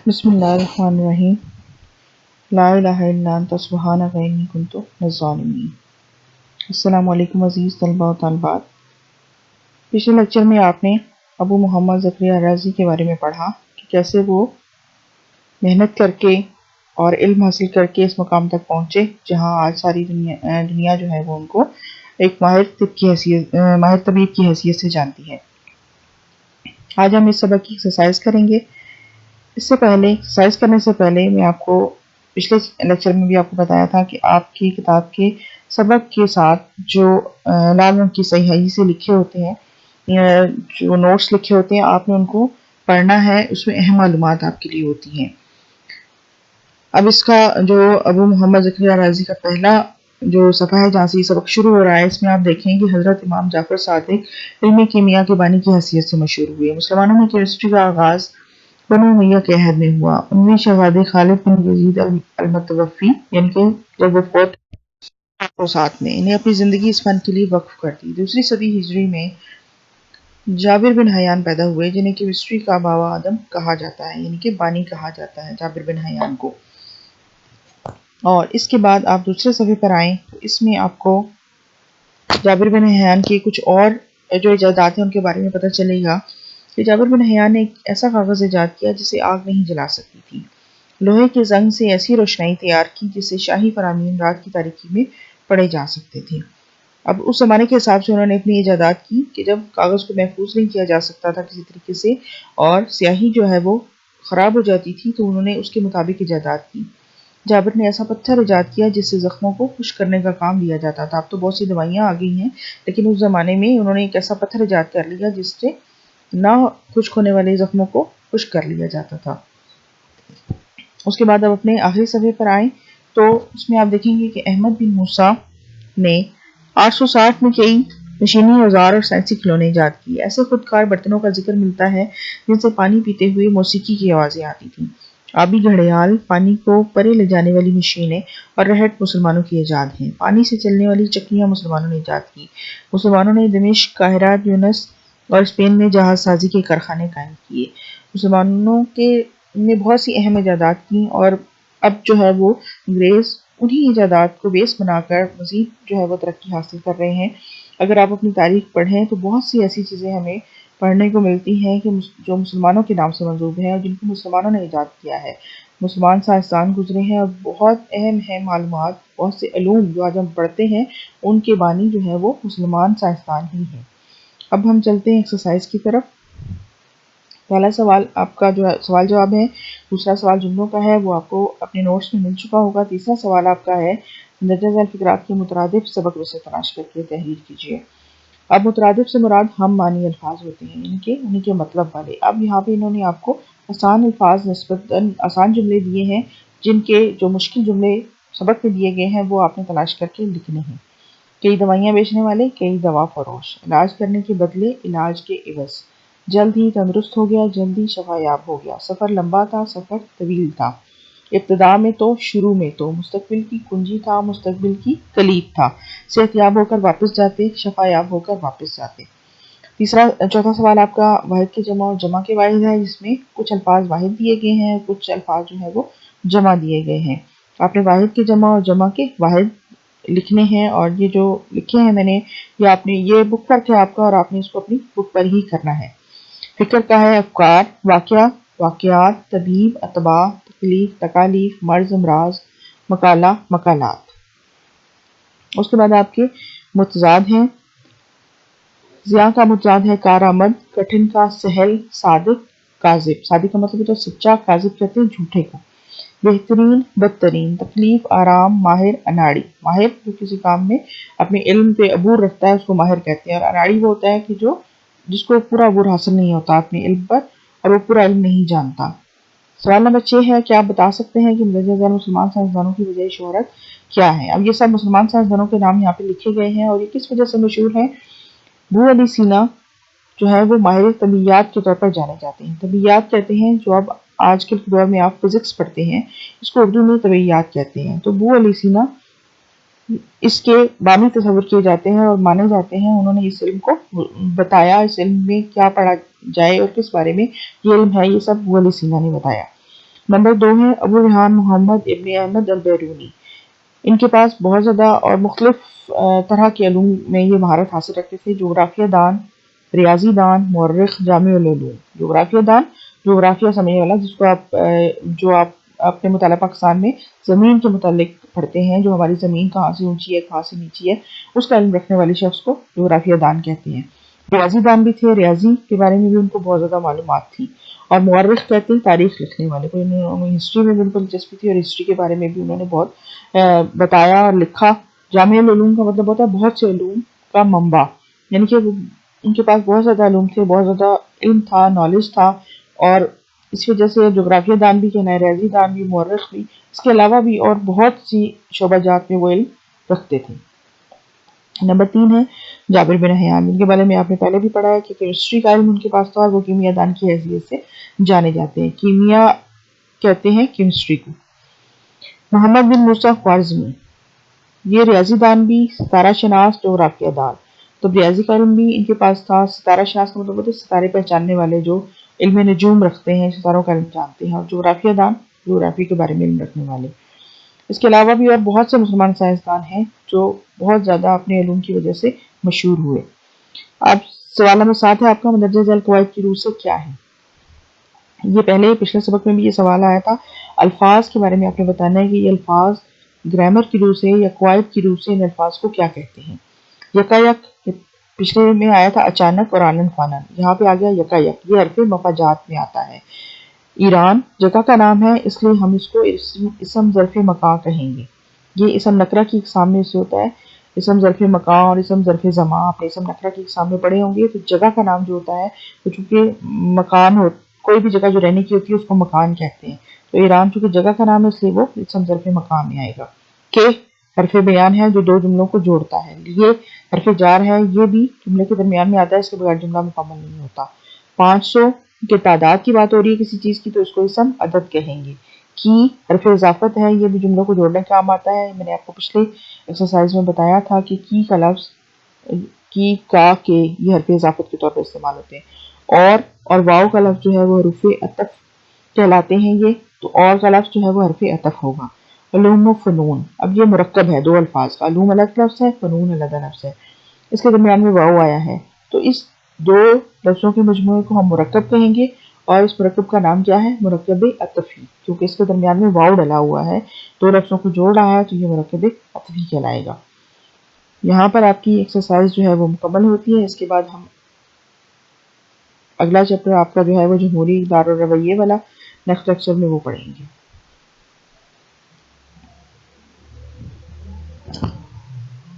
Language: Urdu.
بسم اللہ الرحمن الرحیم لا الہ الا انت سبحانک انی کنت من الظالمین۔ السلام علیکم عزیز طلباء و طالبات۔ پچھلے لیکچر میں آپ نے ابو محمد زکریا الرازی کے بارے میں پڑھا کہ کیسے وہ محنت کر کے اور علم حاصل کر کے اس مقام تک پہنچے جہاں آج ساری دنیا جو ہے وہ ان کو ایک ماہر طبیب کی حیثیت سے جانتی ہے۔ آج ہم اس سبق کی ایکسرسائز کریں گے۔ اس سے پہلے ایکسرسائز کرنے سے پہلے میں آپ کو پچھلے لیکچر میں بھی آپ کو بتایا تھا کہ آپ کی کتاب کے سبق کے ساتھ جو لال رنگ کی سیاہی سے لکھے ہوتے ہیں، جو نوٹس لکھے ہوتے ہیں، آپ نے ان کو پڑھنا ہے۔ اس میں اہم معلومات آپ کے لیے ہوتی ہیں۔ اب اس کا جو ابو محمد زکریا الرازی کا پہلا جو صفحہ ہے جہاں سے یہ سبق شروع ہو رہا ہے، اس میں آپ دیکھیں گے حضرت امام جعفر صادق علم کیمیا کے بانی کی حیثیت سے مشہور ہوئے۔ مسلمانوں میں کیمسٹری کا آغاز بنو امیہ کے عہد میں ہوا۔ 19 شہزادے خالد بن یزید المتوفی یعنی کہ جب وہ فوت 7 میں انہیں اپنی زندگی اس فن کے لیے وقف کر دی۔ دوسری صدی ہجری میں جابر بن حیان پیدا ہوئے جنہیں کیمسٹری کا بابا آدم کہا جاتا ہے، یعنی کہ بانی کہا جاتا ہے جابر بن حیان کو۔ اور اس کے بعد آپ دوسرے صفحے پر آئیں تو اس میں آپ کو جابر بن حیان کے کچھ اور جو ایجادات ہیں ان کے بارے میں پتہ چلے گا کہ جابر بن حیان نے ایک ایسا کاغذ ایجاد کیا جسے آگ نہیں جلا سکتی تھی۔ لوہے کے زنگ سے ایسی روشنائی تیار کی جسے شاہی فرامین رات کی تاریکی میں پڑھے جا سکتے تھے۔ اب اس زمانے کے حساب سے انہوں نے اپنی ایجادات کی کہ جب کاغذ کو محفوظ نہیں کیا جا سکتا تھا کسی طریقے سے اور سیاہی جو ہے وہ خراب ہو جاتی تھی تو انہوں نے اس کے مطابق ایجادات کی۔ جابر نے ایسا پتھر ایجاد کیا جس سے زخموں کو خشک کرنے کا کام لیا جاتا تھا۔ اب تو بہت سی دوائیاں آ گئی ہیں، لیکن اس زمانے میں انہوں نے ایک ایسا پتھر ایجاد کر لیا جس سے نہ خشک ہونے والے زخموں کو خشک کر لیا جاتا تھا۔ اس کے بعد اب اپنے آخری صفحے پر آئیں تو اس میں آپ دیکھیں گے کہ احمد بن موسیٰ نے 860 میں کئی مشینی اوزار اور سائنسی کھلونے ایجاد کیے۔ ایسے خودکار برتنوں کا ذکر ملتا ہے جن سے پانی پیتے ہوئے موسیقی کی آوازیں آتی تھیں۔ آبی گھڑیال، پانی کو پرے لے جانے والی مشینیں اور رہٹ مسلمانوں کی ایجاد ہیں۔ پانی سے چلنے والی چکیاں مسلمانوں نے ایجاد کی۔ مسلمانوں نے دمشق، قاہرہ، تیونس اور اسپین میں جہاز سازی کے کارخانے قائم کیے۔ مسلمانوں نے بہت سی اہم ایجادات کی اور اب جو ہے وہ انگریز انہی ایجادات کو بیس بنا کر مزید جو ہے وہ ترقی حاصل کر رہے ہیں۔ اگر آپ اپنی تاریخ پڑھیں تو بہت سی ایسی چیزیں ہمیں پڑھنے کو ملتی ہیں کہ جو مسلمانوں کے نام سے منسوب ہیں اور جن کو مسلمانوں نے ایجاد کیا ہے۔ مسلمان سائنسدان گزرے ہیں اور بہت اہم معلومات، بہت سے علوم جو آج ہم پڑھتے ہیں ان کے بانی جو ہے وہ مسلمان سائنسدان ہی ہیں۔ اب ہم چلتے ہیں ایکسرسائز کی طرف۔ پہلا سوال آپ کا جو سوال جواب ہے، دوسرا سوال جملوں کا ہے، وہ آپ کو اپنے نوٹس میں مل چکا ہوگا۔ تیسرا سوال آپ کا ہے مندرجہ ذیل فقرات کے مترادف سبق سے تلاش کر کے تحریر کیجیے۔ اب مترادف سے مراد ہم معنی الفاظ ہوتے ہیں، یعنی کہ انہی کے مطلب والے۔ اب یہاں پہ انہوں نے آپ کو آسان الفاظ نسبتاً آسان جملے دیے ہیں جن کے جو مشکل جملے سبق میں دیے گئے ہیں وہ آپ نے تلاش کر کے لکھنے ہیں۔ کئی دوائیاں بیچنے والے، کئی دوا فروش، علاج کرنے کے بدلے علاج کے عوض، جلد ہی تندرست ہو گیا، جلد ہی شفا یاب ہو گیا، سفر لمبا تھا، سفر طویل تھا، ابتدا میں تو شروع میں تو، مستقبل کی کنجی تھا، مستقبل کی کلید تھا، صحت یاب ہو کر واپس جاتے، شفا یاب ہو کر واپس جاتے۔ چوتھا سوال آپ کا واحد کے جمع اور جمع کے واحد ہے، جس میں کچھ الفاظ واحد دیے گئے ہیں، کچھ الفاظ جو ہے وہ جمع دیے گئے ہیں۔ آپ نے واحد کے جمع اور جمع کے واحد لکھنے ہیں اور یہ جو لکھے ہیں میں نے یہ بک ورک ہے آپ کا اور آپ نے اس کو اپنی بک پر ہی کرنا ہے۔ فکر کا ہے افکار، واقعہ، واقعات، طبیب، اطباء، تکلیف، تکالیف، مرض، امراض، مقالہ، مقالات۔ اس کے بعد آپ کے متضاد ہیں۔ ضیاء کا متضاد ہے کارآمد، کٹھن کا سہل، صادق، کاذب۔ صادق کا مطلب ہوتا ہے سچا، کاذب کہتے ہیں جھوٹے کو۔ بہترین، بدترین، تکلیف، آرام، ماہر، اناڑی۔ ماہر جو کسی کام میں اپنے علم پہ عبور رکھتا ہے اس کو ماہر کہتے ہیں، اور اناڑی وہ ہوتا ہے کہ جس کو پورا عبور حاصل نہیں ہوتا اپنے علم پر اور وہ پورا علم نہیں جانتا۔ سوال نمبر 6 ہے، کیا آپ بتا سکتے ہیں کہ مندرجہ ذیل مسلمان سائنسدانوں کی وجہ شہرت کیا ہے؟ اب یہ سب مسلمان سائنسدانوں کے نام یہاں پہ لکھے گئے ہیں اور یہ کس وجہ سے مشہور ہیں؟ ابو علی سینا جو ہے وہ ماہر طبیعیات کے طور پر جانے جاتے ہیں۔ طبیعیات کہتے ہیں جو اب آج کے دور میں آپ فزکس پڑھتے ہیں، اس کو اردو میں طبیعیات کہتے ہیں۔ تو ابو علی سینا اس کے بانی تصور کیے جاتے ہیں اور مانے جاتے ہیں، انہوں نے اس علم کو بتایا، اس علم میں کیا پڑھا جائے اور کس بارے میں یہ علم ہے، یہ سب ابو علی سینا نے بتایا۔ نمبر 2 ہے ابو ریحان محمد ابن احمد البیرونی. ان کے پاس بہت زیادہ اور مختلف طرح کے علوم میں یہ مہارت حاصل رکھتے تھے. جغرافیہ دان، ریاضی دان، مورخ، جامع العلوم. جغرافیہ دان، جغرافیہ سمجھنے والا جس کو جو آپ اپنے مطالعہ پاکستان میں زمین کے متعلق پڑھتے ہیں، جو ہماری زمین کہاں سے اونچی ہے کہاں سے نیچی ہے، اس کا علم رکھنے والے شخص کو جغرافیہ دان کہتے ہیں. ریاضی دان بھی تھے، ریاضی کے بارے میں بھی ان کو بہت زیادہ معلومات تھی. اور مورخ کہتے ہیں تاریخ لکھنے والے کو. انہوں نے ہسٹری میں بالکل دلچسپی تھی اور ہسٹری کے بارے میں بھی انہوں نے بہت بتایا اور لکھا. جامع العلوم کا مطلب ہوتا ہے بہت سے علوم کا منبع، یعنی کہ ان کے پاس بہت زیادہ علوم تھے، بہت زیادہ علم تھا، نالج تھا. اور اس وجہ سے جغرافیہ دان بھی کہنا ہے، ریاضی دان بھی، مورخ بھی، اس کے علاوہ بھی اور بہت سی شعبہ جات میں وہ علم رکھتے تھے. نمبر 3 ہے جابر بن حیان. ان کے بارے میں آپ نے پہلے بھی پڑھا ہے کہ کیمسٹری کا علم ان کے پاس تھا اور وہ کیمیا دان کی حیثیت سے جانے جاتے ہیں. کیمیا کہتے ہیں کیمسٹری کو. محمد بن موسیٰ خوارزمی، یہ ریاضی دان بھی، ستارہ شناس، جغرافیہ دان. تو ریاضی کا علم بھی ان کے پاس تھا. ستارہ شناس کا مطلب ہوتا ہے ستارے پہچاننے والے، جو علم نجوم رکھتے ہیں، ستاروں کا علم جانتے ہیں. اور جغرافیہ دان، جغرافی کے بارے میں علم رکھنے والے. اس کے علاوہ بھی اور بہت سے مسلمان سائنسدان ہیں جو بہت زیادہ اپنے علوم کی وجہ سے مشہور ہوئے. اب سوال نمبر 7 ہے آپ کا، مندرجہ ذیل قواعد کی روح سے کیا ہے؟ یہ پہلے پچھلے سبق میں بھی یہ سوال آیا تھا. الفاظ کے بارے میں آپ نے بتانا ہے کہ یہ الفاظ گرامر کی روح سے یا قواعد کی روح سے ان الفاظ کو کیا کہتے ہیں. یکا یک پچھلے میں آیا تھا اچانک اور آنن فانن، یہاں پہ آ گیا یکا یک. یہ حرف مفاجات میں آتا ہے. ایران جگہ کا نام ہے، اس لیے ہم اس کو اسم ظرف مکان کہیں گے. یہ اسم نکرہ کی اقسام میں سے ہوتا ہے. اسم ظرف مکان اور اسم ظرف زمان آپ نے اسم نکرہ کی اقسام میں پڑھے ہوں گے. تو جگہ کا نام جو ہوتا ہے وہ چونکہ مکان ہو، کوئی بھی جگہ جو رہنے کی ہوتی ہے اس کو مکان کہتے ہیں. تو ایران چونکہ جگہ کا نام ہے اس لیے وہ اسم ظرف مکان میں آئے گا. کہ حرف بیان ہے جو دو جملوں کو جوڑتا ہے. یہ حرف جار ہے، یہ بھی جملے کے درمیان میں آتا ہے، اس کے بغیر جملہ مکمل نہیں ہوتا. 500 کی تعداد کی بات ہو رہی ہے کسی چیز کی تو اس کو اسم عدد کہیں گے. کی حرف اضافت ہے، یہ بھی جملوں کو جوڑنے کا کام آتا ہے. میں نے آپ کو پچھلے ایکسرسائز میں بتایا تھا کہ کی کا لفظ کی، کا، کے یہ حرف اضافت کے طور پر استعمال ہوتے ہیں. اور واو کا لفظ جو ہے وہ حروف عطف کہلاتے ہیں. یہ تو اور کا لفظ جو ہے وہ حرف عطف ہوگا. علوم و فنون، اب یہ مرکب ہے دو الفاظ کا. علوم الگ لفظ ہے، فنون علیحدہ لفظ ہے. اس کے درمیان میں واو آیا ہے تو اس دو لفظوں کے مجموعے کو ہم مرکب کہیں گے. اور اس مرکب کا نام کیا ہے؟ مرکب عطفی، کیونکہ اس کے درمیان میں واو ڈلا ہوا ہے، دو لفظوں کو جوڑ رہا ہے تو یہ مرکب عطفی کہلائے گا. یہاں پر آپ کی ایکسرسائز جو ہے وہ مکمل ہوتی ہے. اس کے بعد ہم اگلا چیپٹر آپ کا جو ہے وہ جمہوری دار الرویے والا نیکسٹ لیکچر میں وہ پڑھیں گے.